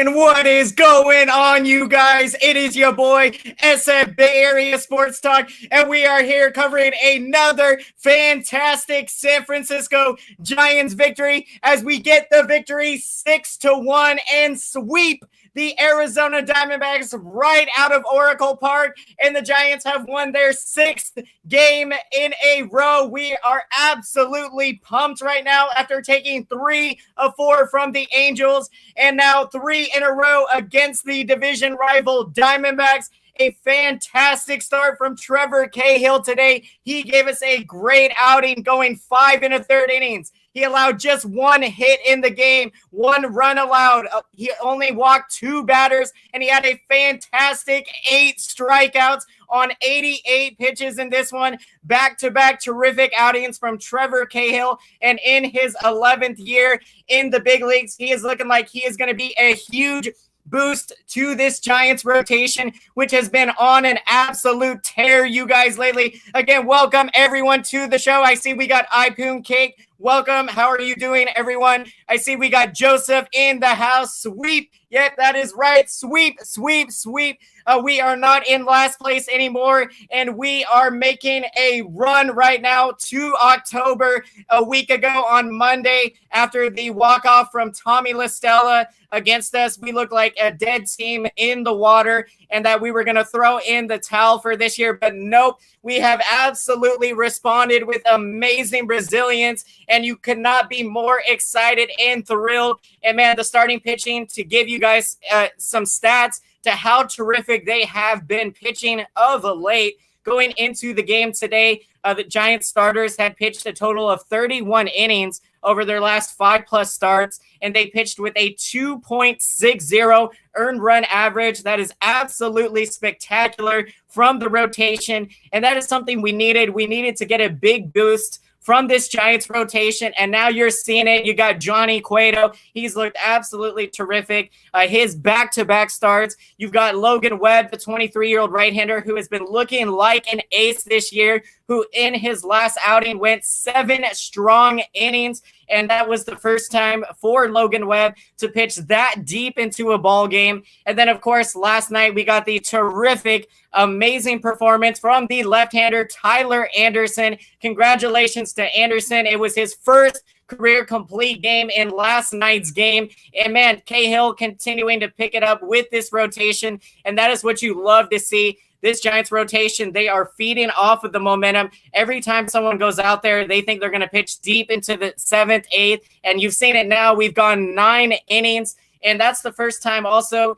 And what is going on, you guys? It is your boy, SF Bay Area Sports Talk, and we are here covering another fantastic San Francisco Giants victory as we get the victory 6-1 and sweep the Arizona Diamondbacks right out of Oracle Park, and the Giants have won their 6th game in a row. We are absolutely pumped right now after taking 3 of 4 from the Angels, and now 3 in a row against the division rival Diamondbacks. A fantastic start from Trevor Cahill today. He gave us a great outing, going 5 1/3 innings. He allowed just 1 hit in the game, 1 run allowed. He only walked 2 batters, and he had a fantastic 8 strikeouts on 88 pitches in this one. Back-to-back terrific outings from Trevor Cahill, and in his 11th year in the big leagues, he is looking like he is going to be a huge boost to this Giants rotation, which has been on an absolute tear, you guys, lately. Again, welcome everyone to the show. I see we got iPoon Cake. Welcome. How are you doing, everyone? I see we got Joseph in the house. Sweep. Yep, that is right. Sweep, sweep, sweep. We are not in last place anymore, and we are making a run right now to October. A week ago on Monday, after the walk-off from Tommy La Stella against us, we looked like a dead team in the water, and that we were going to throw in the towel for this year. But nope, we have absolutely responded with amazing resilience, and you could not be more excited and thrilled. And man, the starting pitching, to give you guys some stats to how terrific they have been pitching of late. Going into the game today, the Giants starters had pitched a total of 31 innings over their last 5+ starts, and they pitched with a 2.60 earned run average. That is absolutely spectacular from the rotation, and that is something we needed. We needed to get a big boost from this Giants rotation, and now you're seeing it. You got Johnny Cueto. He's looked absolutely terrific. His back-to-back starts. You've got Logan Webb, the 23-year-old right-hander who has been looking like an ace this year, who in his last outing went 7 strong innings, and that was the first time for Logan Webb to pitch that deep into a ball game. And then, of course, last night we got the terrific, amazing performance from the left-hander Tyler Anderson. Congratulations to Anderson. It was his first career complete game in last night's game. And man, Cahill continuing to pick it up with this rotation, and that is what you love to see. This Giants rotation, they are feeding off of the momentum. Every time someone goes out there, they think they're going to pitch deep into the 7th, 8th, and you've seen it now. We've gone 9 innings, and that's the first time also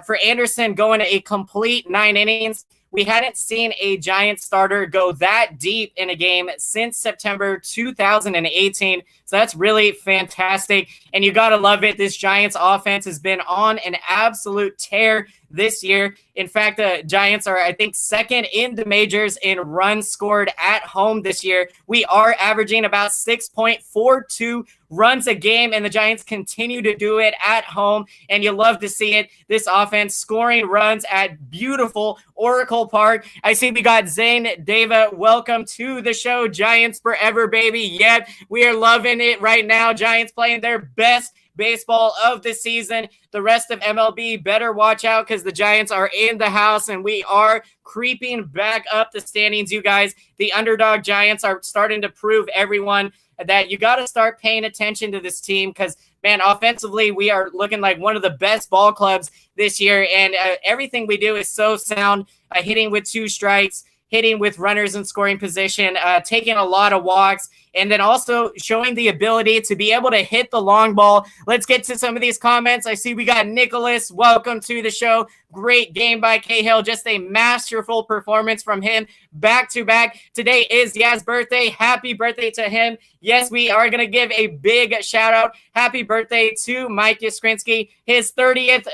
for Anderson going a complete 9 innings. We hadn't seen a Giants starter go that deep in a game since September 2018. So that's really fantastic, and you got to love it. This Giants offense has been on an absolute tear this year. In fact, the Giants are, I think, second in the majors in runs scored at home this year. We are averaging about 6.42 runs a game, and the Giants continue to do it at home, and you love to see it. This offense scoring runs at beautiful Oracle Park. I see we got Zane Deva. Welcome to the show. Giants forever, baby. Yep, we are loving it right now. Giants playing their best baseball of the season. The rest of MLB better watch out, because the Giants are in the house, and we are creeping back up the standings, you guys. The underdog Giants are starting to prove everyone that you got to start paying attention to this team, because, man, offensively, we are looking like one of the best ball clubs this year, and everything we do is so sound. Hitting with 2 strikes, hitting with runners in scoring position, taking a lot of walks, and then also showing the ability to be able to hit the long ball. Let's get to some of these comments. I see we got Nicholas. Welcome to the show. Great game by Cahill. Just a masterful performance from him back-to-back. Today is Yaz's birthday. Happy birthday to him. Yes, we are going to give a big shout-out. Happy birthday to Mike Yastrzemski, his 30th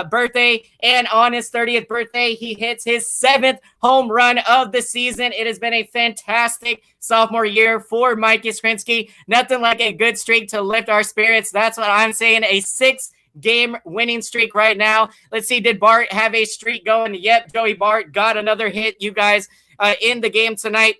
birthday. And on his 30th birthday, he hits his 7th home run of the season. It has been a fantastic sophomore year for Mike Yastrzemski. Nothing like a good streak to lift our spirits. That's what I'm saying. A 6-game winning streak right now. Let's see, did Bart have a streak going? Yep, Joey Bart got another hit, you guys, in the game tonight.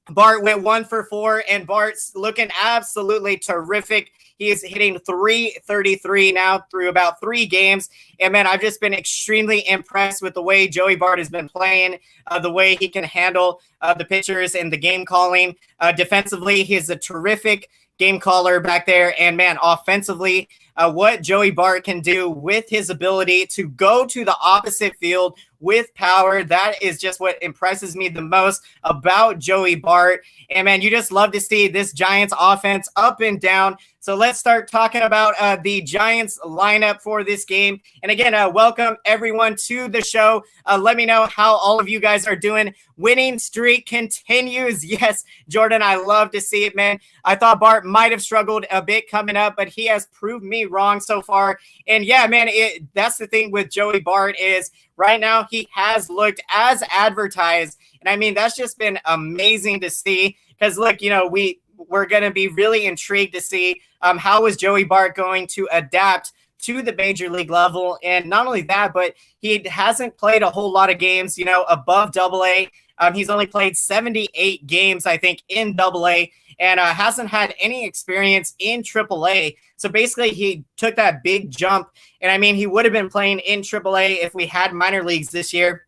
Bart went 1 for 4, and Bart's looking absolutely terrific. He is hitting .333 now through about 3 games. And, man, I've just been extremely impressed with the way Joey Bart has been playing, the way he can handle the pitchers and the game calling. Defensively, he's a terrific game caller back there. And, man, offensively, what Joey Bart can do with his ability to go to the opposite field with power, that is just what impresses me the most about Joey Bart. And, man, you just love to see this Giants offense up and down. So let's start talking about the Giants lineup for this game. And again, welcome everyone to the show. Let me know how all of you guys are doing. Winning streak continues. Yes, Jordan, I love to see it, man. I thought Bart might have struggled a bit coming up, but he has proved me wrong so far. And yeah, man, that's the thing with Joey Bart is right now he has looked as advertised. And I mean, that's just been amazing to see because look, you know, we're going to be really intrigued to see how is Joey Bart going to adapt to the major league level. And not only that, but he hasn't played a whole lot of games, you know, above AA. He's only played 78 games, I think, in AA and hasn't had any experience in AAA. So basically he took that big jump. And I mean, he would have been playing in AAA if we had minor leagues this year.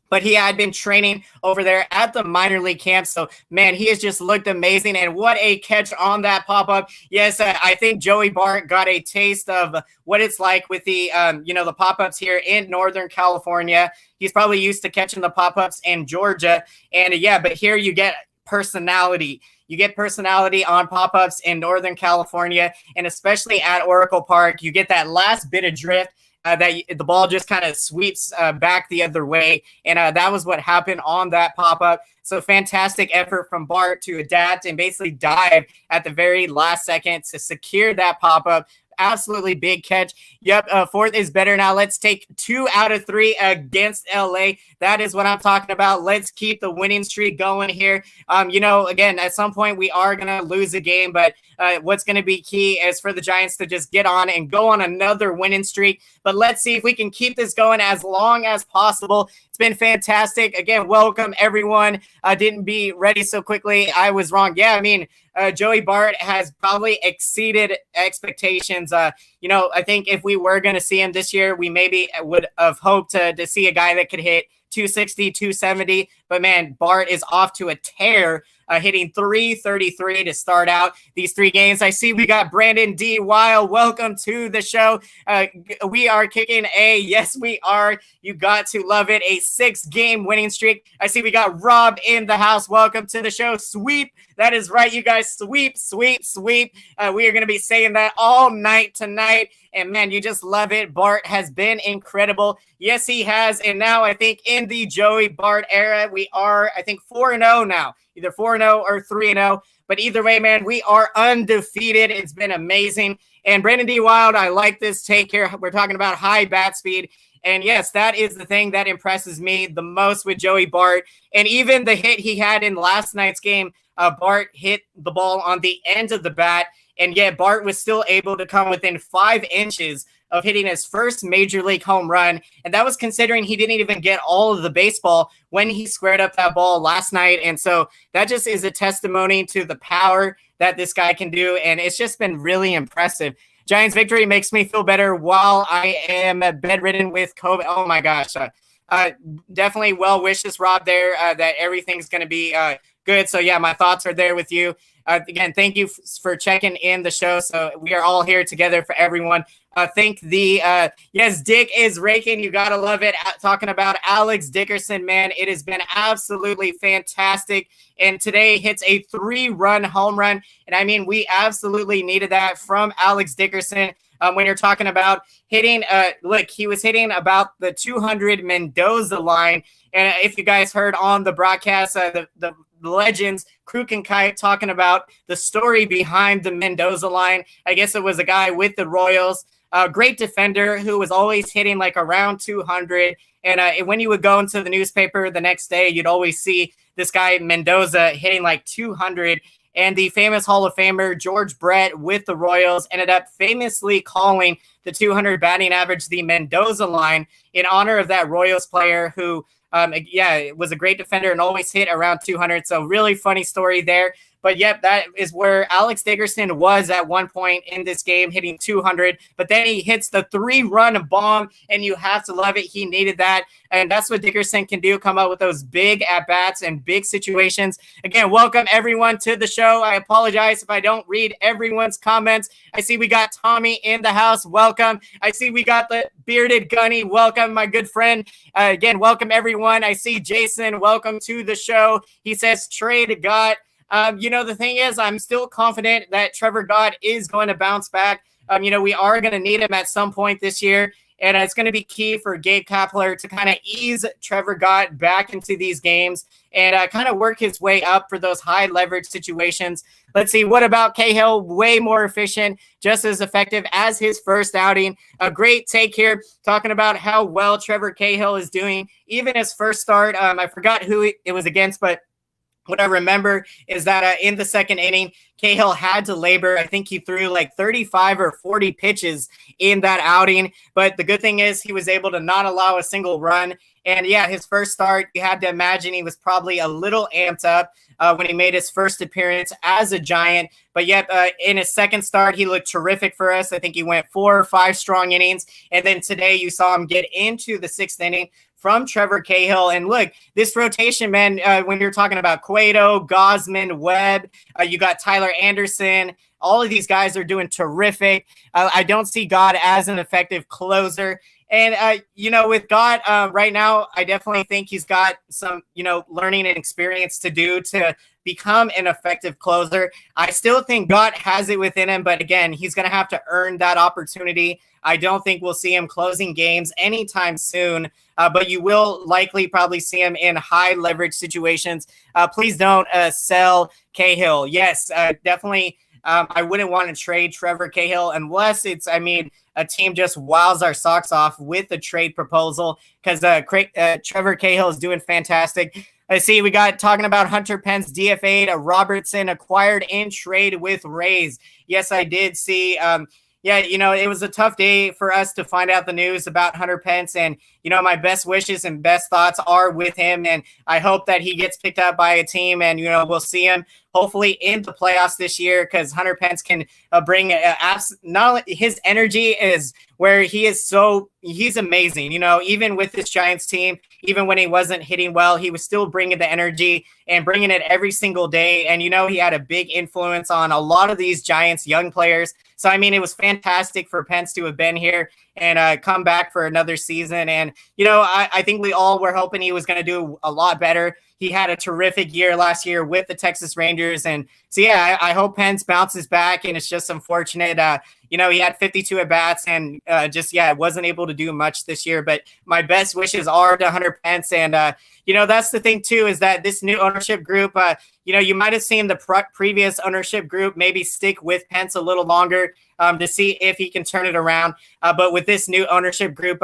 But he had been training over there at the minor league camp. So, man, he has just looked amazing. And what a catch on that pop-up. Yes, I think Joey Bart got a taste of what it's like with the, the pop-ups here in Northern California. He's probably used to catching the pop-ups in Georgia. And, yeah, but here you get personality. You get personality on pop-ups in Northern California, and especially at Oracle Park. You get that last bit of drift. That the ball just kind of sweeps back the other way. And that was what happened on that pop-up. So fantastic effort from Bart to adapt and basically dive at the very last second to secure that pop-up. Absolutely big catch. Yep, fourth is better now. Let's take 2 out of 3 against LA. That is what I'm talking about. Let's keep the winning streak going here. Again, at some point we are going to lose a game, but what's going to be key is for the Giants to just get on and go on another winning streak. But let's see if we can keep this going as long as possible. It's been fantastic. Again, welcome everyone. I didn't be ready so quickly. I was wrong. Yeah, I mean, Joey Bart has probably exceeded expectations. I think if we were going to see him this year, we maybe would have hoped to see a guy that could hit 260, 270. But, man, Bart is off to a tear, hitting .333 to start out these 3 games. I see we got Brandon D. Weil. Welcome to the show. We are kicking yes, we are. You got to love it. A 6-game winning streak. I see we got Rob in the house. Welcome to the show. Sweep. That is right, you guys. Sweep, sweep, sweep. We are going to be saying that all night tonight. And, man, you just love it. Bart has been incredible. Yes, he has. And now I think in the Joey Bart era, we are, I think, 4-0 now. Either 4-0 or 3-0. But either way, man, we are undefeated. It's been amazing. And Brandon D. Wild, I like this take here. We're talking about high bat speed. And, yes, that is the thing that impresses me the most with Joey Bart. And even the hit he had in last night's game, Bart hit the ball on the end of the bat. And yet Bart was still able to come within 5 inches of hitting his first major league home run. And that was considering he didn't even get all of the baseball when he squared up that ball last night. And so that just is a testimony to the power that this guy can do. And it's just been really impressive. Giants victory makes me feel better while I am bedridden with COVID. Oh my gosh. Definitely well wishes, Rob, there that everything's going to be good. So yeah, my thoughts are there with you. Again, thank you for checking in the show. So we are all here together for everyone. Yes, Dick is raking. You got to love it. Talking about Alex Dickerson, man, it has been absolutely fantastic. And today hits a 3-run home run. And I mean, we absolutely needed that from Alex Dickerson. When you're talking about hitting, look, he was hitting about the 200 Mendoza line. And if you guys heard on the broadcast, the legends, Kruk and Kite, talking about the story behind the Mendoza line. I guess it was a guy with the Royals, a great defender who was always hitting like around 200. And when you would go into the newspaper the next day, you'd always see this guy Mendoza hitting like 200. And the famous Hall of Famer George Brett with the Royals ended up famously calling the 200 batting average the Mendoza line in honor of that Royals player who, was a great defender and always hit around 200. So really funny story there. But yep, that is where Alex Dickerson was at one point in this game, hitting 200. But then he hits the 3-run bomb, and you have to love it. He needed that. And that's what Dickerson can do, come up with those big at-bats and big situations. Again, welcome everyone to the show. I apologize if I don't read everyone's comments. I see we got Tommy in the house. Welcome. I see we got the bearded Gunny. Welcome, my good friend. Again, welcome everyone. I see Jason. Welcome to the show. He says trade Gott. The thing is, I'm still confident that Trevor Gott is going to bounce back. We are going to need him at some point this year. And it's going to be key for Gabe Kapler to kind of ease Trevor Gott back into these games and kind of work his way up for those high leverage situations. Let's see. What about Cahill? Way more efficient, just as effective as his first outing. A great take here, talking about how well Trevor Cahill is doing. Even his first start, I forgot who it was against, but what I remember is that in the second inning, Cahill had to labor. I think he threw like 35 or 40 pitches in that outing. But the good thing is he was able to not allow a single run. And yeah, his first start, you had to imagine he was probably a little amped up when he made his first appearance as a Giant. But yet in his second start, he looked terrific for us. I think he went 4 or 5 strong innings. And then today you saw him get into the 6th inning from Trevor Cahill. And look, this rotation, man, when you're talking about Cueto, Gosman, Webb, you got Tyler Anderson, all of these guys are doing terrific. I don't see Gott as an effective closer. And, with Gott right now, I definitely think he's got some, learning and experience to do to become an effective closer. I still think Gott has it within him, but again, he's going to have to earn that opportunity. I don't think we'll see him closing games anytime soon, but you will likely probably see him in high leverage situations. Please don't sell Cahill. Yes, definitely. I wouldn't want to trade Trevor Cahill unless it's, a team just wows our socks off with a trade proposal because Trevor Cahill is doing fantastic. I see we got talking about Hunter Pence DFA'd, Robertson acquired in trade with Rays. Yes, I did see. It was a tough day for us to find out the news about Hunter Pence. And, my best wishes and best thoughts are with him. And I hope that he gets picked up by a team and, we'll see him hopefully in the playoffs this year because Hunter Pence can bring not only his energy is where he's amazing. Even with this Giants team, even when he wasn't hitting well, he was still bringing the energy and bringing it every single day. And, he had a big influence on a lot of these Giants young players. So, it was fantastic for Pence to have been here and come back for another season. And, I think we all were hoping he was going to do a lot better. He had a terrific year last year with the Texas Rangers. And so, yeah, I hope Pence bounces back. And it's just unfortunate. He had 52 at-bats and wasn't able to do much this year. But my best wishes are to Hunter Pence. And, that's the thing, too, is that this new ownership group, you might have seen the previous ownership group maybe stick with Pence a little longer to see if he can turn it around. But with this new ownership group,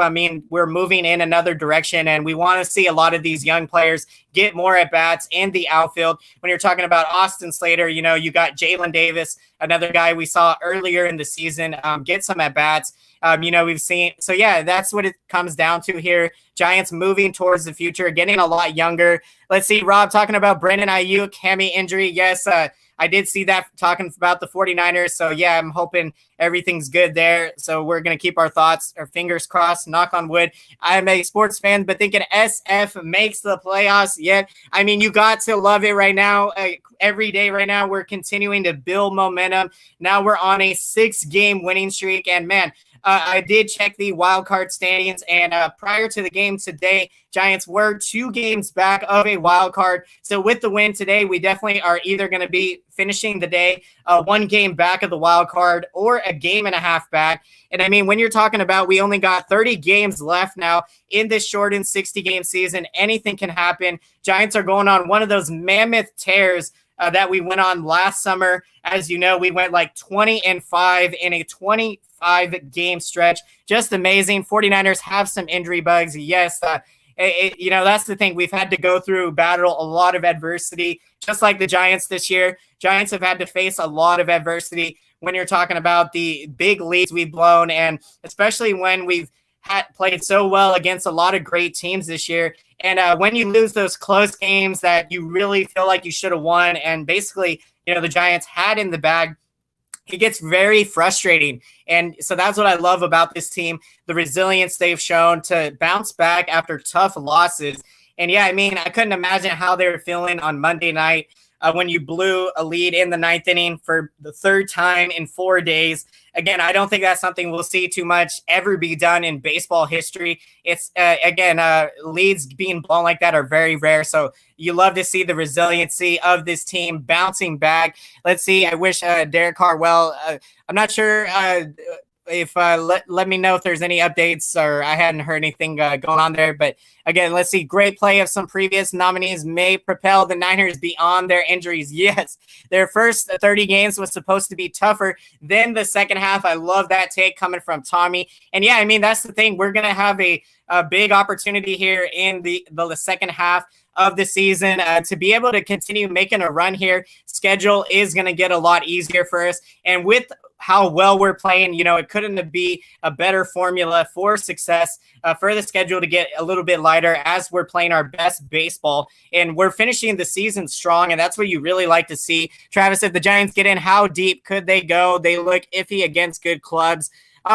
we're moving in another direction, and we want to see a lot of these young players get more at-bats in the outfield. When you're talking about Austin Slater, you got Jalen Davis, another guy we saw earlier in the season, get some at-bats. We've seen. So, yeah, that's what it comes down to here. Giants moving towards the future, getting a lot younger. Let's see, Rob, talking about Brandon Ayuk, hammy injury. Yes, I did see that talking about the 49ers. So, yeah, I'm hoping everything's good there. So we're going to keep our fingers crossed, knock on wood. I'm a sports fan, but thinking SF makes the playoffs. Yeah, you got to love it right now. Every day right now, we're continuing to build momentum. Now we're on a 6-game winning streak. And, man, I did check the wild card standings, and prior to the game today, Giants were 2 games back of a wild card. So with the win today, we definitely are either going to be finishing the day 1 game back of the wild card or a game and a half back. And when you're talking about we only got 30 games left now in this shortened 60-game season, anything can happen. Giants are going on one of those mammoth tears that we went on last summer. As you know, we went like 20-5 in a 25-game stretch. Just amazing. 49ers have some injury bugs. Yes, that's the thing. We've had to go through, battle a lot of adversity, just like the Giants this year. Giants have had to face a lot of adversity when you're talking about the big leads we've blown, and especially when we've played so well against a lot of great teams this year. And when you lose those close games that you really feel like you should have won, and basically, the Giants had in the bag, it gets very frustrating. And so that's what I love about this team, the resilience they've shown to bounce back after tough losses. And yeah, I mean, I couldn't imagine how they were feeling on Monday night when you blew a lead in the ninth inning for the third time in 4 days. Again, I don't think that's something we'll see too much ever be done in baseball history. It's, leads being blown like that are very rare. So you love to see the resiliency of this team bouncing back. Let's see. I wish Derek Carwell, I'm not sure if let me know if there's any updates, or I hadn't heard anything going on there. But again, let's see. Great play of some previous nominees may propel the Niners beyond their injuries. Yes, their first 30 games was supposed to be tougher than the second half. I love that take coming from Tommy. And yeah, I mean, that's the thing. We're going to have a big opportunity here in the second half of the season to be able to continue making a run here. Schedule is going to get a lot easier for us. And with how well we're playing, it couldn't be a better formula for success for the schedule to get a little bit lighter as we're playing our best baseball. And we're finishing the season strong, and that's what you really like to see. Travis, if the Giants get in, how deep could they go? They look iffy against good clubs.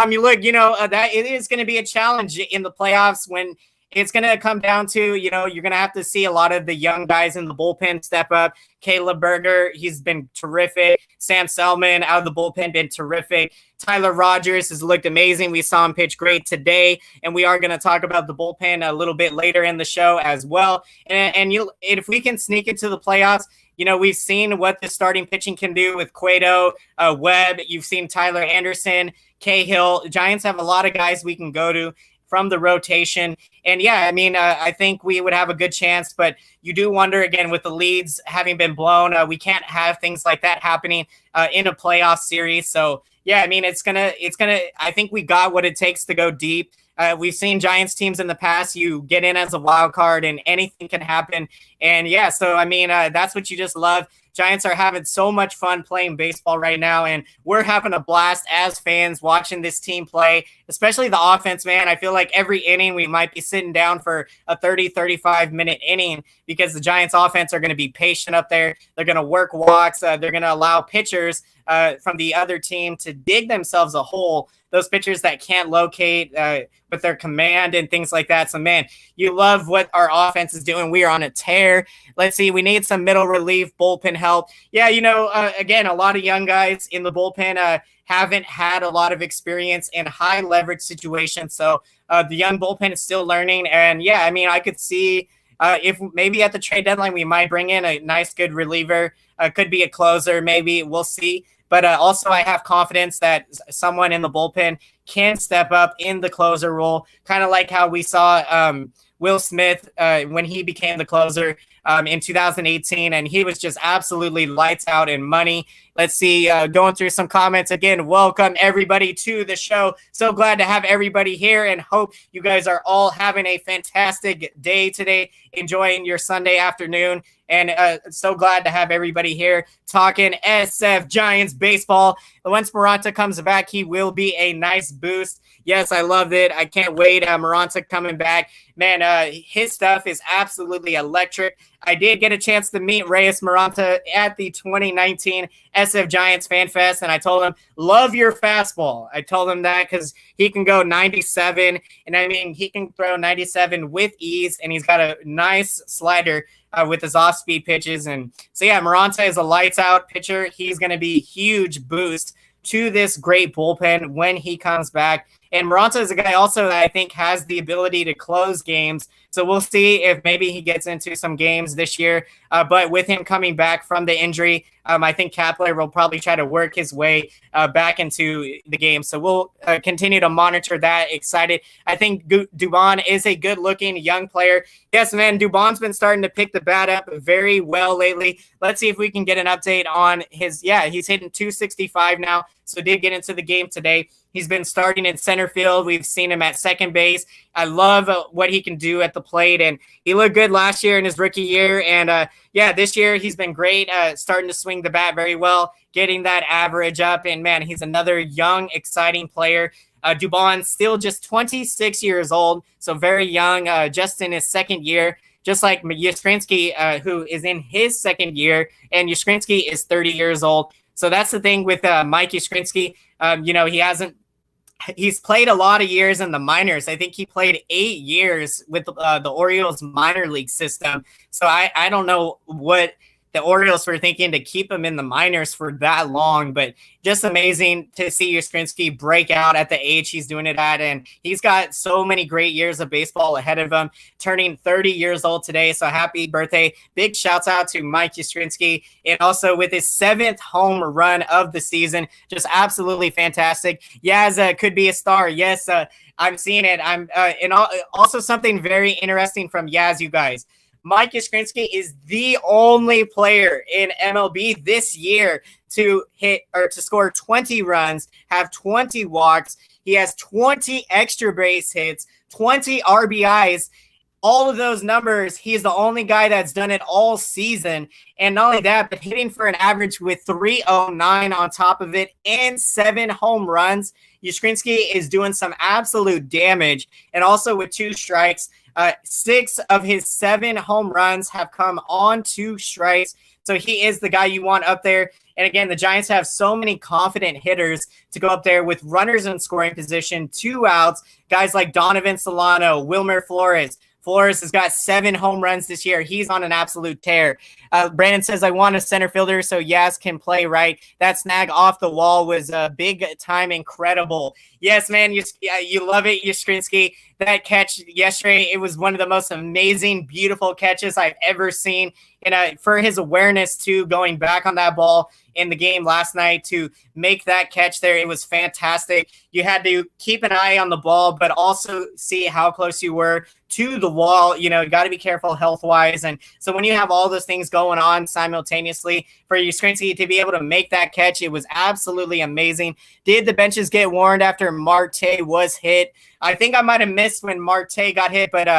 You look, that it is going to be a challenge in the playoffs when it's going to come down to, you're going to have to see a lot of the young guys in the bullpen step up. Caleb Berger, he's been terrific. Sam Selman out of the bullpen, been terrific. Tyler Rogers has looked amazing. We saw him pitch great today, and we are going to talk about the bullpen a little bit later in the show as well. And if we can sneak into the playoffs, we've seen what the starting pitching can do with Cueto, Webb. You've seen Tyler Anderson, Cahill. Giants have a lot of guys we can go to from the rotation. And yeah, I mean, I think we would have a good chance, but you do wonder, again, with the leads having been blown, we can't have things like that happening in a playoff series. So yeah, I mean, it's gonna, I think we got what it takes to go deep. We've seen Giants teams in the past, you get in as a wild card and anything can happen. And yeah, so I mean, that's what you just love. Giants are having so much fun playing baseball right now, and we're having a blast as fans watching this team play, especially the offense, man. I feel like every inning we might be sitting down for a 30, 35-minute inning because the Giants offense are going to be patient up there. They're going to work walks. They're going to allow pitchers from the other team to dig themselves a hole, those pitchers that can't locate with their command and things like that. So, man, you love what our offense is doing. We are on a tear. Let's see. We need some middle relief, bullpen help. Yeah, again, a lot of young guys in the bullpen haven't had a lot of experience in high leverage situations. So the young bullpen is still learning. And, yeah, I mean, I could see if maybe at the trade deadline we might bring in a nice, good reliever. Could be a closer. Maybe we'll see. But also I have confidence that someone in the bullpen can step up in the closer role, kind of like how we saw Will Smith when he became the closer in 2018, and he was just absolutely lights out and money. Let's see, going through some comments again. Welcome everybody to the show. So glad to have everybody here, and hope you guys are all having a fantastic day today, enjoying your Sunday afternoon. And so glad to have everybody here talking SF Giants baseball. Once Maranta comes back, he will be a nice boost. Yes, I loved it. I can't wait. Maranta coming back. Man, his stuff is absolutely electric. I did get a chance to meet Reyes Maranta at the 2019 SF Giants Fan Fest, and I told him, love your fastball. I told him that because he can go 97, and I mean, he can throw 97 with ease, and he's got a nice slider with his off-speed pitches. And so, yeah, Maranta is a lights-out pitcher. He's going to be a huge boost to this great bullpen when he comes back. And Maranta is a guy also that I think has the ability to close games. So we'll see if maybe he gets into some games this year. But with him coming back from the injury, I think Kapler will probably try to work his way back into the game. So we'll continue to monitor that. Excited. I think Dubon is a good-looking young player. Yes, man, Dubon's been starting to pick the bat up very well lately. Let's see if we can get an update on his – yeah, he's hitting 265 now, so did get into the game today. He's been starting in center field. We've seen him at second base. I love what he can do at the plate, and he looked good last year in his rookie year. And, yeah, this year he's been great, starting to swing the bat very well, getting that average up. And, man, he's another young, exciting player. Dubon still just 26 years old, so very young, just in his second year, just like Yastrzemski, who is in his second year, and Yastrzemski is 30 years old. So that's the thing with Mike Yastrzemski. He's played a lot of years in the minors. I think he played 8 years with the Orioles minor league system. So I don't know what the Orioles were thinking to keep him in the minors for that long, but just amazing to see Yastrzemski break out at the age he's doing it at. And he's got so many great years of baseball ahead of him, turning 30 years old today. So happy birthday. Big shouts out to Mike Yastrzemski. And also with his 7th home run of the season, just absolutely fantastic. Yaz could be a star. Yes, I'm seeing it. And also something very interesting from Yaz, you guys. Mike Yastrzemski is the only player in MLB this year to hit or to score 20 runs, have 20 walks. He has 20 extra base hits, 20 RBIs. All of those numbers, he's the only guy that's done it all season. And not only that, but hitting for an average with 309 on top of it and 7 home runs. Yastrzemski is doing some absolute damage. And also with 2 strikes, 6 of his 7 home runs have come on 2 strikes. So he is the guy you want up there. And again, the Giants have so many confident hitters to go up there with runners in scoring position, 2 outs, guys like Donovan Solano, Wilmer Flores. Flores has got 7 home runs this year. He's on an absolute tear. Brandon says, I want a center fielder so Yaz can play right. That snag off the wall was big time incredible. Yes, man, you love it, Yastrzemski. That catch yesterday, it was one of the most amazing, beautiful catches I've ever seen. And for his awareness, too, going back on that ball in the game last night to make that catch there, it was fantastic. You had to keep an eye on the ball, but also see how close you were to the wall. You got to be careful health-wise. And so when you have all those things going on simultaneously, for Yastrzemski to be able to make that catch, it was absolutely amazing. Did the benches get warned after Marte was hit? I think I might have missed when Marte got hit, but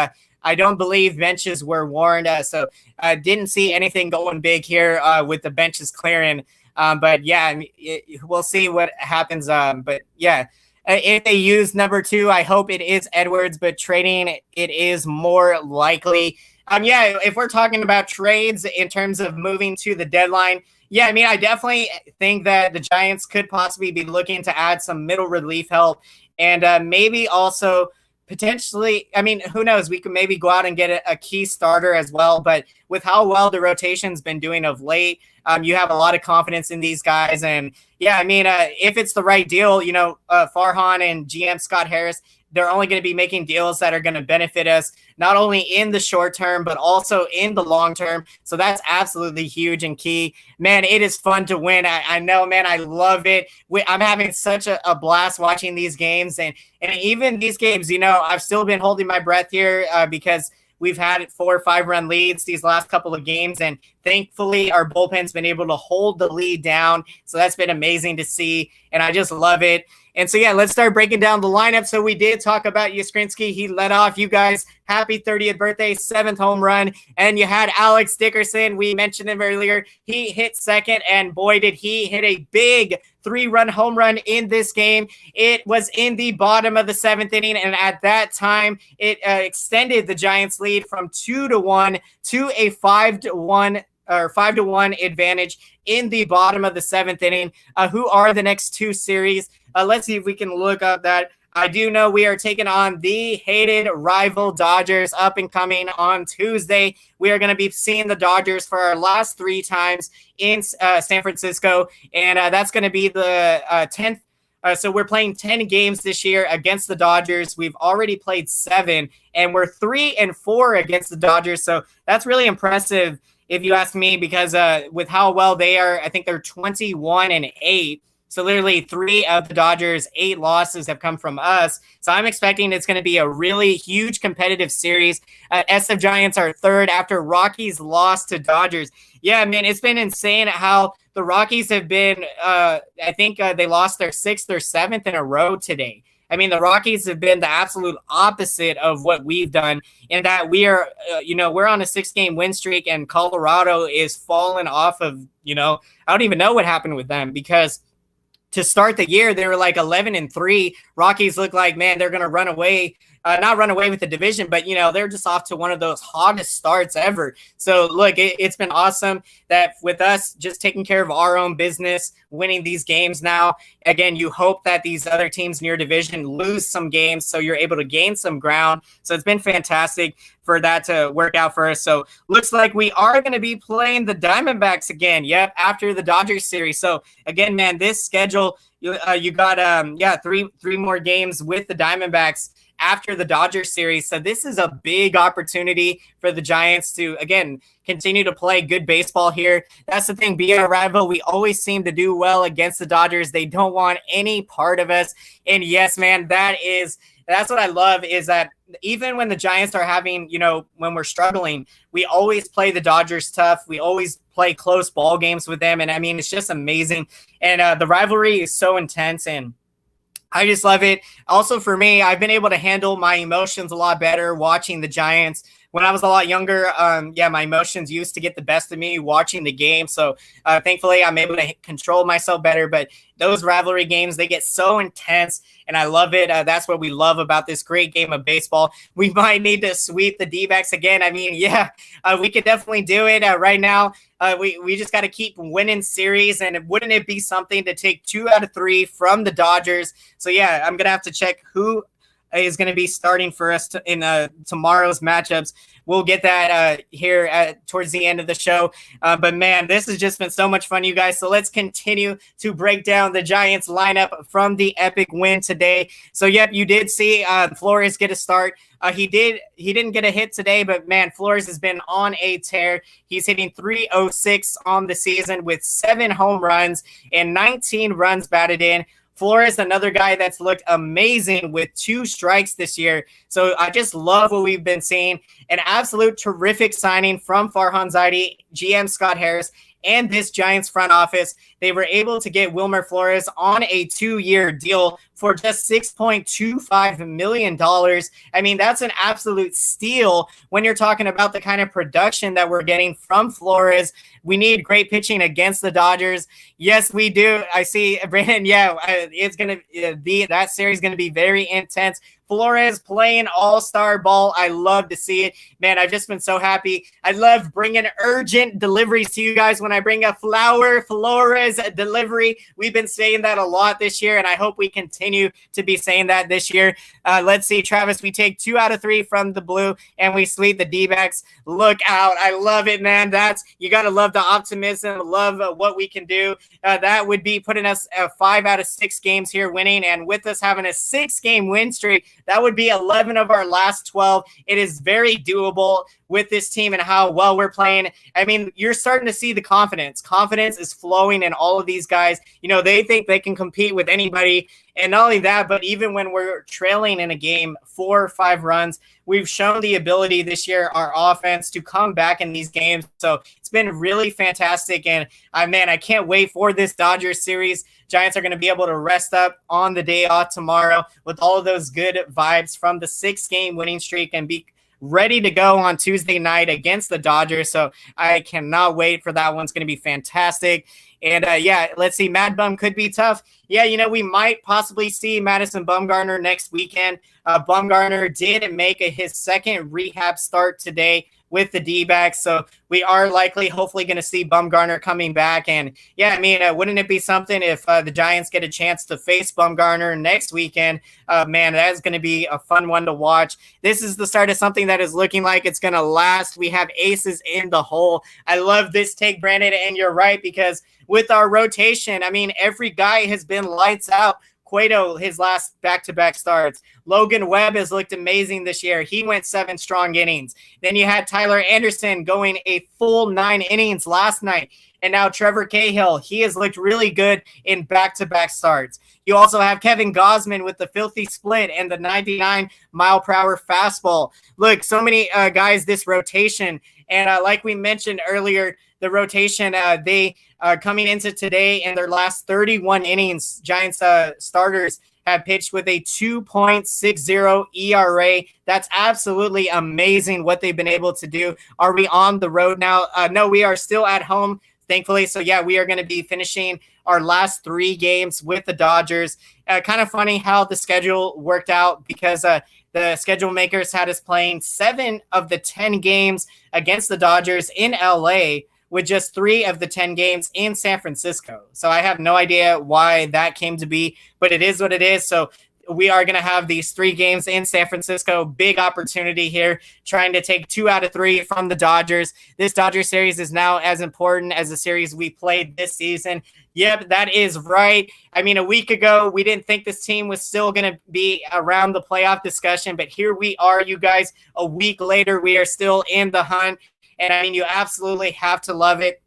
I don't believe benches were warned. So I didn't see anything going big here with the benches clearing. But yeah, we'll see what happens. But yeah, if they use number 2, I hope it is Edwards, but trading it is more likely. Yeah, if we're talking about trades in terms of moving to the deadline, yeah, I mean, I definitely think that the Giants could possibly be looking to add some middle relief help and maybe also potentially, I mean, who knows? We could maybe go out and get a key starter as well. But with how well the rotation's been doing of late, you have a lot of confidence in these guys. And yeah, I mean, if it's the right deal, Farhan and GM Scott Harris, they're only going to be making deals that are going to benefit us, not only in the short term, but also in the long term. So that's absolutely huge and key. Man, it is fun to win. I know, man, I love it. I'm having such a blast watching these games. And even these games, I've still been holding my breath here because we've had 4 or 5 run leads these last couple of games. And thankfully, our bullpen's been able to hold the lead down. So that's been amazing to see. And I just love it. And so, yeah, let's start breaking down the lineup. So we did talk about Yastrzemski. He led off. You guys, happy 30th birthday, 7th home run. And you had Alex Dickerson. We mentioned him earlier. He hit second, and boy, did he hit a big 3-run home run in this game. It was in the bottom of the 7th inning, and at that time, it extended the Giants' lead from 2-1 to a 5-1 or 5-1 advantage in the bottom of the 7th inning. Who are the next 2 series? Let's see if we can look up that. I do know we are taking on the hated rival Dodgers up and coming on Tuesday. We are going to be seeing the Dodgers for our last 3 times in San Francisco, and that's going to be the 10th. So we're playing 10 games this year against the Dodgers. We've already played 7, and we're 3-4 against the Dodgers. So that's really impressive, if you ask me, because with how well they are, I think they're 21-8. So literally 3 of the Dodgers' 8 losses have come from us. So I'm expecting it's going to be a really huge competitive series. SF Giants are 3rd after Rockies lost to Dodgers. Yeah, man, it's been insane how the Rockies have been, I think they lost their 6th or 7th in a row today. I mean, the Rockies have been the absolute opposite of what we've done in that we are, we're on a 6-game win streak, and Colorado is falling off of, I don't even know what happened with them, because to start the year, they were like 11-3. Rockies look like, man, they're going to run away. Not run away with the division, but, they're just off to one of those hottest starts ever. So, look, it's been awesome that with us just taking care of our own business, winning these games now. Again, you hope that these other teams in your division lose some games so you're able to gain some ground. So it's been fantastic for that to work out for us. So looks like we are going to be playing the Diamondbacks again. Yep, after the Dodgers series. So, again, man, this schedule, you got three more games with the Diamondbacks after the Dodgers series. So this is a big opportunity for the Giants to, again, continue to play good baseball here. That's the thing, being a rival, we always seem to do well against the Dodgers. They don't want any part of us. And yes, man, that's what I love, is that even when the Giants are having, when we're struggling, we always play the Dodgers tough. We always play close ball games with them. And I mean, it's just amazing. And the rivalry is so intense, and I just love it. Also, for me, I've been able to handle my emotions a lot better watching the Giants. When I was a lot younger, my emotions used to get the best of me watching the game. So thankfully, I'm able to control myself better. But those rivalry games, they get so intense, and I love it. That's what we love about this great game of baseball. We might need to sweep the D-backs again. I mean, we could definitely do it right now. We just got to keep winning series, and wouldn't it be something to take 2 out of 3 from the Dodgers? So, I'm going to have to check who is going to be starting for us in tomorrow's matchups. We'll get that here towards the end of the show. But, man, this has just been so much fun, you guys. So let's continue to break down the Giants lineup from the epic win today. So, you did see Flores get a start. He didn't get a hit today, but, man, Flores has been on a tear. He's hitting .306 on the season with 7 home runs and 19 runs batted in. Flores, another guy that's looked amazing with 2 strikes this year. So I just love what we've been seeing. An absolute terrific signing from Farhan Zaidi, GM Scott Harris, and this Giants front office. They were able to get Wilmer Flores on a 2-year deal for just $6.25 million. I mean, that's an absolute steal when you're talking about the kind of production that we're getting from Flores. We need great pitching against the Dodgers. Yes, we do. I see, Brandon, it's going to be, that series is going to be very intense. Flores playing all-star ball. I love to see it. Man, I've just been so happy. I love bringing urgent deliveries to you guys when I bring a Flores delivery. We've been saying that a lot this year, and I hope we continue to be saying that this year. Let's see, Travis, we take 2 out of 3 from the blue, and we sweep the D-backs. Look out. I love it, man. You got to love the optimism, love what we can do. That would be putting us 5 out of 6 games here winning, and with us having a 6-game win streak, that would be 11 of our last 12. It is very doable with this team and how well we're playing. I mean, you're starting to see the confidence. Confidence is flowing in all of these guys. They think they can compete with anybody. And not only that, but even when we're trailing in a game 4 or 5 runs, we've shown the ability this year, our offense, to come back in these games. So it's been really fantastic. And I can't wait for this Dodgers series. Giants are going to be able to rest up on the day off tomorrow with all of those good vibes from the 6-game winning streak and be ready to go on Tuesday night against the Dodgers. So I cannot wait for that one. It's going to be fantastic. And let's see. Mad Bum could be tough. We might possibly see Madison Bumgarner next weekend. Bumgarner did make his second rehab start today with the D-backs. So we are hopefully going to see Bumgarner coming back. And wouldn't it be something if the Giants get a chance to face Bumgarner next weekend? Man, that is going to be a fun one to watch. This is the start of something that is looking like it's going to last. We have aces in the hole. I love this take, Brandon, and you're right, because with our rotation, every guy has been lights out. Cueto, his last back-to-back starts. Logan Webb has looked amazing this year. He went 7 strong innings. Then you had Tyler Anderson going a full 9 innings last night. And now Trevor Cahill, he has looked really good in back-to-back starts. You also have Kevin Gausman with the filthy split and the 99-mile-per-hour fastball. Look, so many guys this rotation. And like we mentioned earlier, the rotation, they coming into today in their last 31 innings, Giants starters have pitched with a 2.60 ERA. That's absolutely amazing what they've been able to do. Are we on the road now? No, we are still at home. thankfully. So yeah, we are going to be finishing our last 3 games with the Dodgers. Kind of funny how the schedule worked out because the schedule makers had us playing 7 of the 10 games against the Dodgers in LA, with just 3 of the 10 games in San Francisco. So I have no idea why that came to be, but it is what it is. So we are going to have these 3 games in San Francisco. Big opportunity here, trying to take 2 out of 3 from the Dodgers. This Dodger series is now as important as the series we played this season. Yep, that is right. I mean, a week ago, we didn't think this team was still going to be around the playoff discussion, but here we are, you guys. A week later, we are still in the hunt. And I mean, you absolutely have to love it.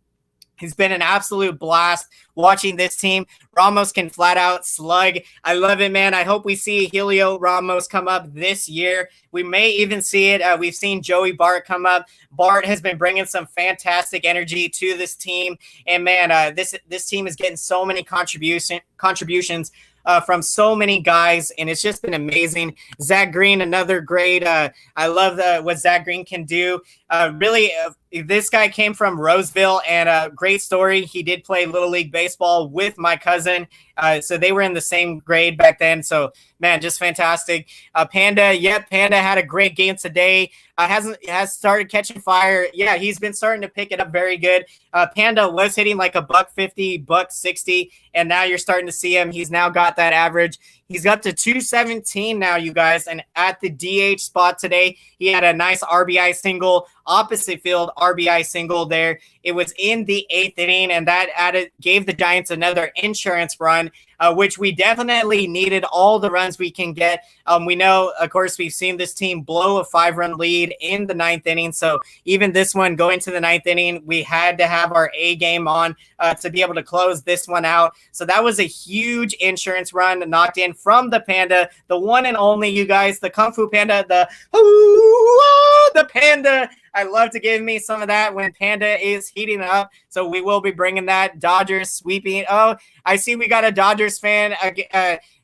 It's been an absolute blast watching this team. Ramos can flat out slug. I love it, man. I hope we see Helio Ramos come up this year. We may even see it. We've seen Joey Bart come up. Bart has been bringing some fantastic energy to this team. And, man, this team is getting so many contributions from so many guys, and it's just been amazing. Zach Green, another great. I love what Zach Green can do. Really, this guy came from Roseville, and a great story. He did play Little League Baseball with my cousin, so they were in the same grade back then. So, man, just fantastic. Panda, Panda had a great game today. Has started catching fire. Yeah, he's been starting to pick it up very good. Panda was hitting like $150, $160, and now you're starting to see him. He's now got that average. He's up to 217 now, you guys. And at the DH spot today, he had a nice RBI single, opposite field RBI single there. It was in the 8th inning, and that gave the Giants another insurance run, which we definitely needed all the runs we can get. We know, of course, we've seen this team blow a 5-run lead in the 9th inning. So even this one going to the 9th inning, we had to have our A game on to be able to close this one out. So that was a huge insurance run knocked in from the Panda, the one and only, you guys, the Kung Fu Panda, the Panda. I love to give me some of that when Panda is heating up. So we will be bringing that. Dodgers sweeping. Oh, I see we got a Dodgers fan.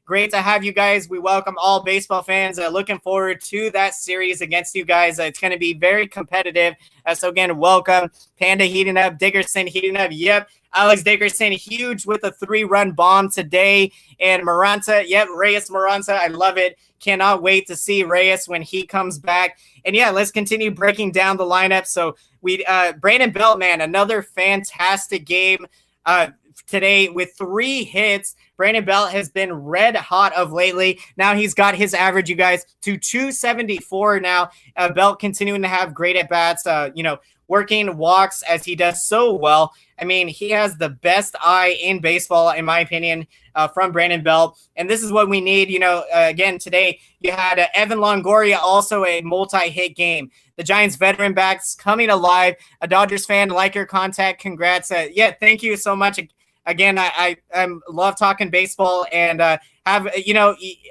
Great to have you guys. We welcome all baseball fans. Looking forward to that series against you guys. It's going to be very competitive. So again, welcome. Panda heating up. Dickerson heating up. Yep. Alex Dickerson, huge with a 3-run bomb today. And Maranta, Reyes Maranta, I love it. Cannot wait to see Reyes when he comes back. And yeah, let's continue breaking down the lineup. So Brandon Belt, man, another fantastic game today with 3 hits. Brandon Belt has been red hot of lately. Now he's got his average, you guys, to 274 now. Belt continuing to have great at-bats, working walks as he does so well. I mean, he has the best eye in baseball, in my opinion, from Brandon Belt. And this is what we need. Again, today you had Evan Longoria, also a multi-hit game. The Giants veteran backs coming alive. A Dodgers fan, like your contact. Congrats. Thank you so much. Again, I love talking baseball and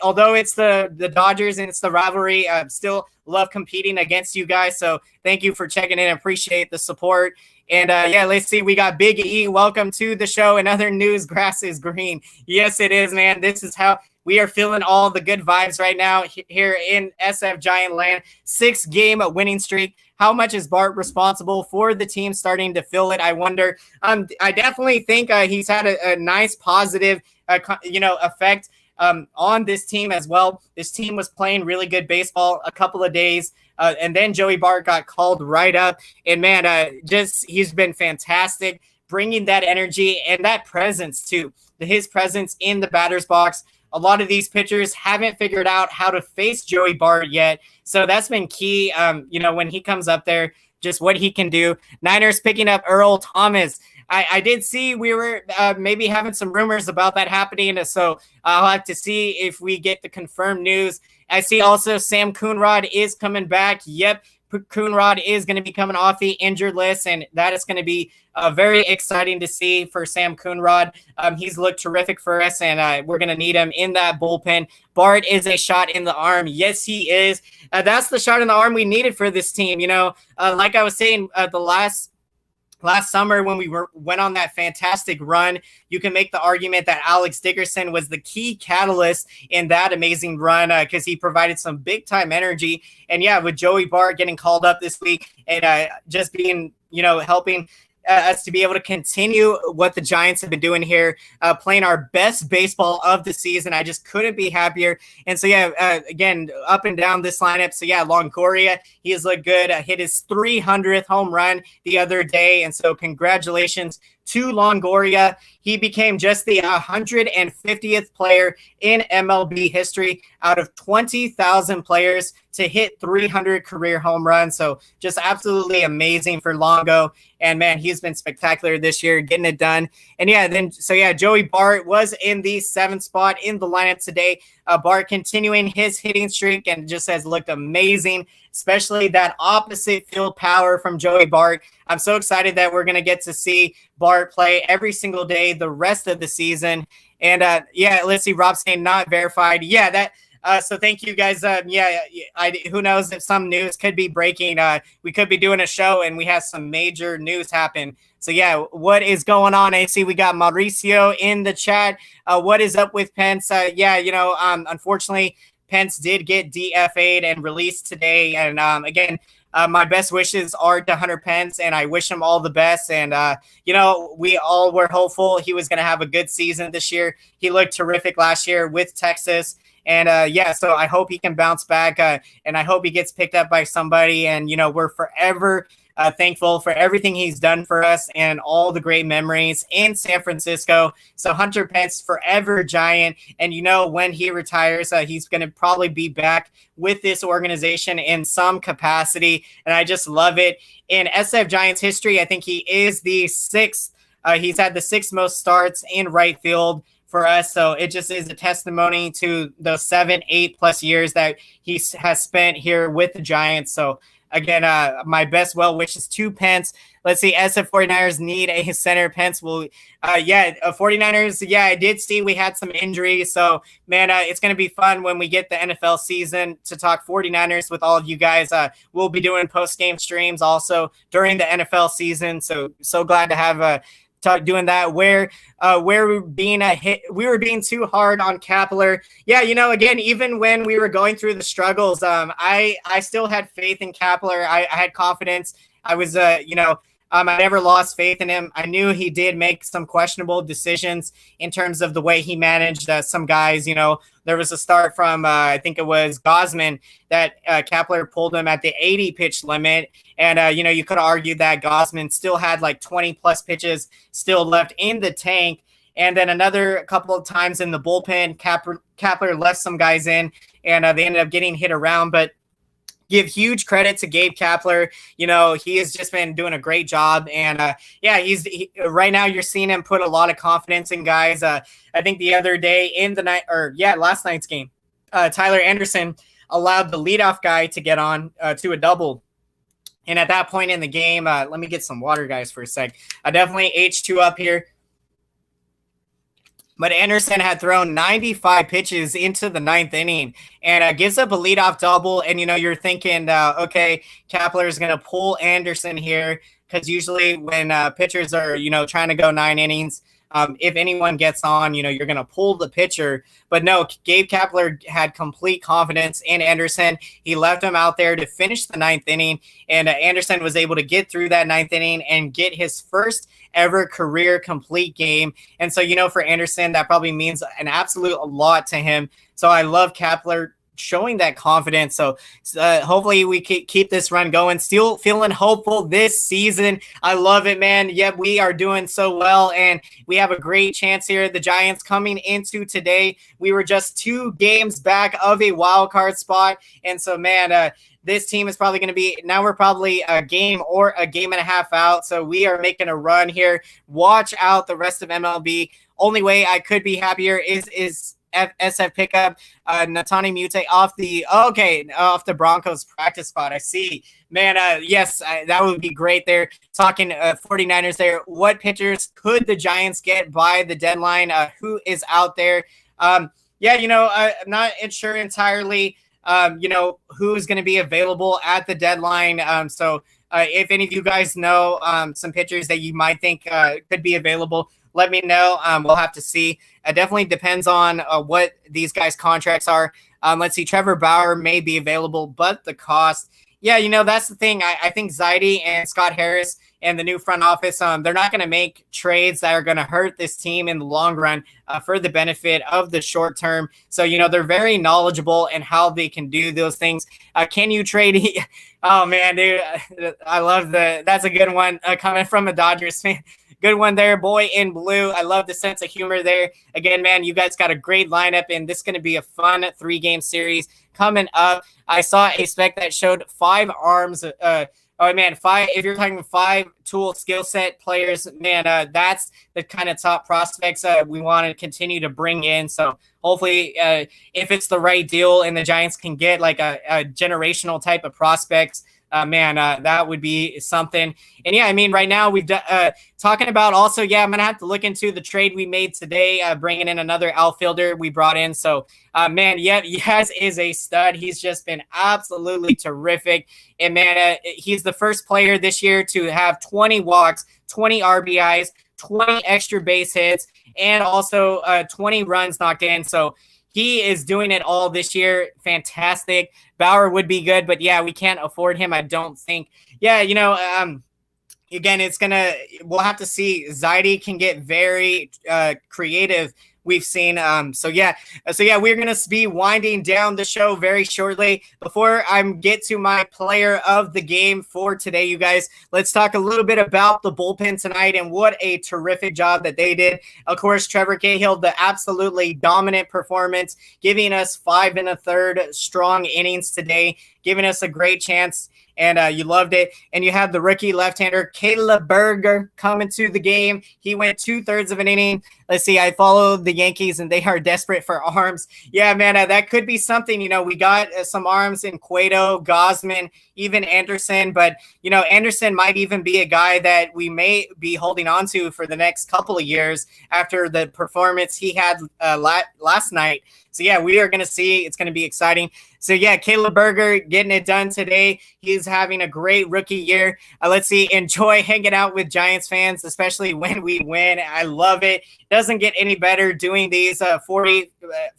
although it's the Dodgers and it's the rivalry, I still love competing against you guys. So thank you for checking in. Appreciate the support. And let's see. We got Big E. Welcome to the show. And other news, grass is green. Yes, it is, man. This is how we are feeling all the good vibes right now here in SF Giant land. 6-game winning streak. How much is Bart responsible for the team starting to feel it? I wonder. I definitely think he's had a nice positive, effect on this team as well. This team was playing really good baseball a couple of days, and then Joey Bart got called right up. And man, he's been fantastic, bringing that energy and that presence too. His presence in the batter's box. A lot of these pitchers haven't figured out how to face Joey Bart yet. So that's been key, when he comes up there, just what he can do. Niners picking up Earl Thomas. I did see we were maybe having some rumors about that happening. So I'll have to see if we get the confirmed news. I see also Sam Coonrod is coming back. Yep. Coonrod is going to be coming off the injured list, and that is going to be very exciting to see for Sam Coonrod. He's looked terrific for us, and we're going to need him in that bullpen. Bart is a shot in the arm. Yes, he is. That's the shot in the arm we needed for this team. Like I was saying, the last summer when we went on that fantastic run, you can make the argument that Alex Dickerson was the key catalyst in that amazing run because he provided some big-time energy. And, with Joey Bart getting called up this week and just being, helping us to be able to continue what the Giants have been doing here, playing our best baseball of the season. I just couldn't be happier. And so, yeah, again, up and down this lineup. So, yeah, Longoria, he has looked good. Hit his 300th home run the other day. And so congratulations to Longoria. He became just the 150th player in MLB history out of 20,000 players to hit 300 career home runs. So just absolutely amazing for Longo. And man, he's been spectacular this year, getting it done. And yeah, Joey Bart was in the 7th spot in the lineup today. Bart continuing his hitting streak and just has looked amazing, especially that opposite field power from Joey Bart. I'm so excited that we're going to get to see Bart play every single day the rest of the season. And let's see, Rob saying not verified. Yeah, that. So thank you guys. Who knows if some news could be breaking. We could be doing a show and we have some major news happen. So yeah, what is going on? I see we got Mauricio in the chat. What is up with Pence? Unfortunately, Pence did get DFA'd and released today. And again, my best wishes are to Hunter Pence, and I wish him all the best. And, we all were hopeful he was going to have a good season this year. He looked terrific last year with Texas. And, so I hope he can bounce back, and I hope he gets picked up by somebody. And, we're forever thankful for everything he's done for us and all the great memories in San Francisco. So Hunter Pence, forever Giant. And, when he retires, he's going to probably be back with this organization in some capacity. And I just love it. In SF Giants history, I think he is the 6th. He's had the 6th most starts in right field for us. So it just is a testimony to those 7-8+ years that he has spent here with the Giants. So again, my best well wishes to Pence. Let's see, SF 49ers need a center. Pence will, 49ers, I did see we had some injuries. So, man, it's going to be fun when we get the NFL season to talk 49ers with all of you guys. We'll be doing post-game streams also during the NFL season. So glad to have doing that where we're being we were being too hard on Kapler. Again, even when we were going through the struggles, I still had faith in Kapler. I had confidence. I was I never lost faith in him. I knew he did make some questionable decisions in terms of the way he managed some guys. There was a start from, I think it was Gosman, that Kapler pulled him at the 80 pitch limit. And, you could argue that Gosman still had like 20+ pitches still left in the tank. And then another couple of times in the bullpen, Kapler left some guys in, and they ended up getting hit around. But give huge credit to Gabe Kapler. He has just been doing a great job. And he's right now you're seeing him put a lot of confidence in guys. I think the other day in the night, last night's game, Tyler Anderson allowed the leadoff guy to get on to a double. And at that point in the game, let me get some water, guys, for a sec. I definitely H2 up here. But Anderson had thrown 95 pitches into the 9th inning and gives up a leadoff double. And, you're thinking, okay, Kapler is going to pull Anderson here, because usually when pitchers are, trying to go 9 innings, if anyone gets on, you're going to pull the pitcher. But no, Gabe Kapler had complete confidence in Anderson. He left him out there to finish the 9th inning, and Anderson was able to get through that 9th inning and get his first ever career complete game. And so, for Anderson, that probably means an absolute lot to him. So I love Kapler showing that confidence. So hopefully we keep this run going. Still feeling hopeful this season. I love it, man. Yep, we are doing so well, and we have a great chance here. The Giants coming into today, we were just 2 games back of a wild card spot. And so, man, this team is probably going to be, now we're probably a game or a game and a half out. So we are making a run here. Watch out the rest of MLB. Only way I could be happier is SF pickup Natani Mute off the Broncos practice spot. I see, man. Yes, that would be great. There talking 49ers there. What pitchers could the Giants get by the deadline? Who is out there? I'm not sure entirely. Who's going to be available at the deadline. So if any of you guys know some pitchers that you might think could be available, let me know. We'll have to see. It definitely depends on what these guys' contracts are. Let's see. Trevor Bauer may be available, but the cost Yeah, that's the thing. I think Zaidi and Scott Harris and the new front office, they're not going to make trades that are going to hurt this team in the long run for the benefit of the short term. So, they're very knowledgeable in how they can do those things. Can you trade? Oh, man, dude. I love that's a good one coming from a Dodgers fan. Good one there, boy in blue. I love the sense of humor there. Again, man, you guys got a great lineup, and this is going to be a fun 3-game series coming up. I saw a spec that showed 5 arms. Oh man, 5. If you're talking 5 tool skill set players, man, that's the kind of top prospects we want to continue to bring in. So hopefully, if it's the right deal and the Giants can get like a generational type of prospects, man, that would be something. And yeah, I mean, right now we've talking about also, yeah, I'm going to have to look into the trade we made today, bringing in another outfielder we brought in. So, man, yeah, Yaz is a stud. He's just been absolutely terrific. And man, he's the first player this year to have 20 walks, 20 RBIs, 20 extra base hits, and also 20 runs knocked in. So he is doing it all this year. Fantastic. Bauer would be good, but yeah, we can't afford him, I don't think. Yeah, again, we'll have to see. Zaidi can get very creative. We've seen. So yeah, we're going to be winding down the show very shortly. Before I get to my player of the game for today, you guys, let's talk a little bit about the bullpen tonight and what a terrific job that they did. Of course, Trevor Cahill, the absolutely dominant performance, giving us 5 1/3 strong innings today, giving us a great chance. And you loved it. And you have the rookie left-hander, Caleb Berger, coming to the game. He went 2/3 of an inning. Let's see, I followed the Yankees, and they are desperate for arms. Yeah, man, that could be something. We got some arms in Cueto, Gosman, even Anderson. But, Anderson might even be a guy that we may be holding on to for the next couple of years after the performance he had last night. So, yeah, we are going to see. It's going to be exciting. So, yeah, Caleb Berger getting it done today. He's having a great rookie year. Let's see, enjoy hanging out with Giants fans, especially when we win. I love it. Doesn't get any better doing these 40,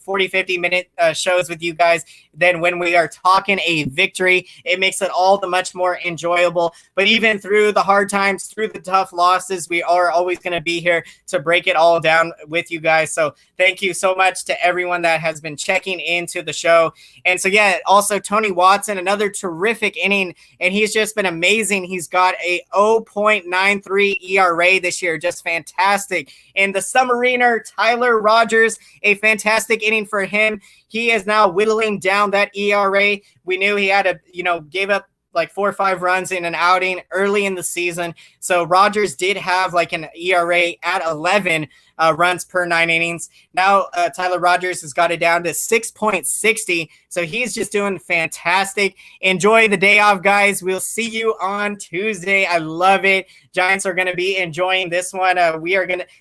50-minute shows with you guys than when we are talking a victory. It makes it all the much more enjoyable. But even through the hard times, through the tough losses, we are always going to be here to break it all down with you guys. So thank you so much to everyone that has been checking into the show. And so, yeah, also Tony Watson, another terrific inning, and he's just been amazing. He's got a 0.93 ERA this year, just fantastic. And the Submariner, Tyler Rogers, a fantastic inning for him. He is now whittling down that ERA. We knew he had gave up like 4 or 5 runs in an outing early in the season. So Rogers did have like an ERA at 11 runs per 9 innings. Now Tyler Rogers has got it down to 6.60. So he's just doing fantastic. Enjoy the day off, guys. We'll see you on Tuesday. I love it. Giants are going to be enjoying this one.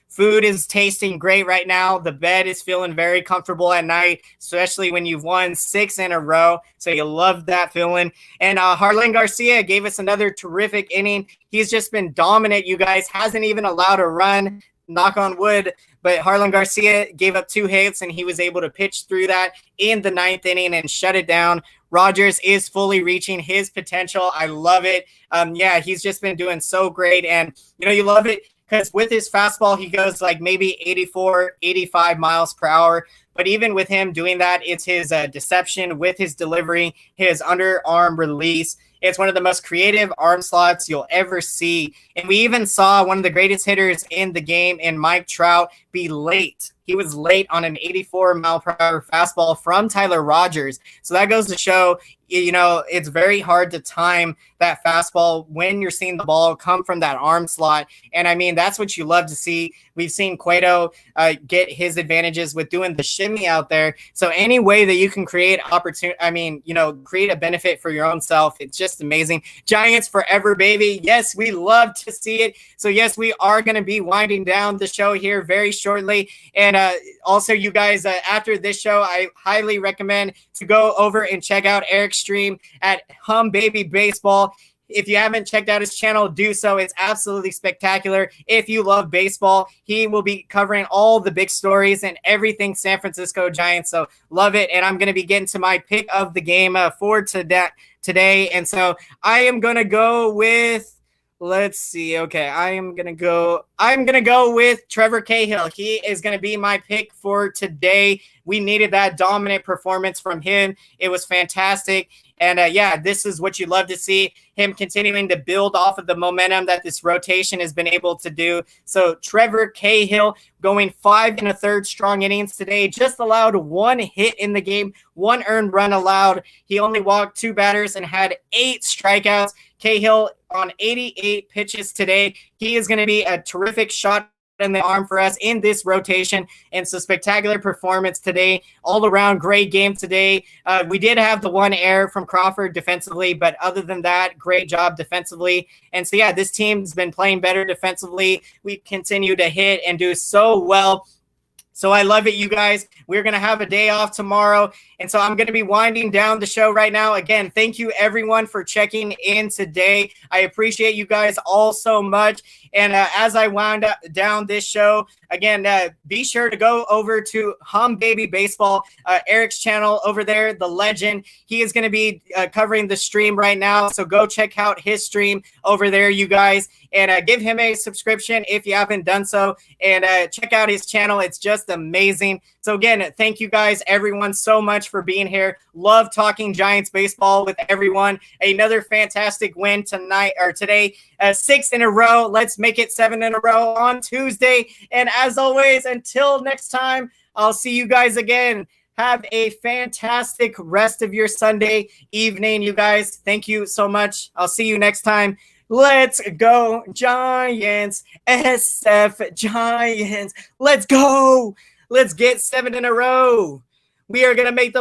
Food is tasting great right now. The bed is feeling very comfortable at night, especially when you've won 6 in a row. So you love that feeling. And Harlan Garcia gave us another terrific inning. He's just been dominant, you guys. Hasn't even allowed a run, knock on wood. But Harlan Garcia gave up 2 hits, and he was able to pitch through that in the 9th inning and shut it down. Rogers is fully reaching his potential. I love it. Yeah, he's just been doing so great. And, you love it because with his fastball, he goes like maybe 84, 85 miles per hour. But even with him doing that, it's his deception with his delivery, his underarm release. It's one of the most creative arm slots you'll ever see. And we even saw one of the greatest hitters in the game in Mike Trout be late. He was late on an 84-mile-per-hour fastball from Tyler Rogers. So that goes to show, it's very hard to time that fastball when you're seeing the ball come from that arm slot. And, I mean, that's what you love to see. We've seen Cueto get his advantages with doing the shimmy out there. So any way that you can create create a benefit for your own self, it's just amazing. Giants forever, baby. Yes, we love to see it. So, yes, we are going to be winding down the show here very shortly. And also, you guys, after this show, I highly recommend to go over and check out Eric's stream at Hum Baby Baseball. If you haven't checked out his channel, do so. It's absolutely spectacular. If you love baseball, he will be covering all the big stories and everything San Francisco Giants. So love it. And I'm going to be getting to my pick of the game for today. And so I am going to go with, let's see. Okay, I'm going to go with Trevor Cahill. He is going to be my pick for today. We needed that dominant performance from him. It was fantastic. And yeah, this is what you love to see, him continuing to build off of the momentum that this rotation has been able to do. So Trevor Cahill going 5 1/3 strong innings today, just allowed 1 hit in the game, 1 earned run allowed. He only walked 2 batters and had 8 strikeouts. Cahill on 88 pitches today. He is going to be a terrific shot in the arm for us in this rotation. And so spectacular performance today, all around great game today. We did have the 1 error from Crawford defensively, but other than that, great job defensively. And so yeah, this team's been playing better defensively. We continue to hit and do so well. So I love it, you guys. We're going to have a day off tomorrow. And so I'm going to be winding down the show right now. Again, thank you, everyone, for checking in today. I appreciate you guys all so much. And as I wind down this show, again, be sure to go over to Hum Baby Baseball, Eric's channel over there, The Legend. He is going to be covering the stream right now. So go check out his stream over there, you guys. And give him a subscription if you haven't done so. And check out his channel. It's just amazing. So again, thank you guys, everyone, so much for being here. Love talking Giants baseball with everyone. Another fantastic win tonight or today. 6 in a row. Let's make it 7 in a row on Tuesday. And as always, until next time, I'll see you guys again. Have a fantastic rest of your Sunday evening, you guys. Thank you so much. I'll see you next time. Let's go, Giants. SF Giants. Let's go. Let's get 7 in a row. We are going to make the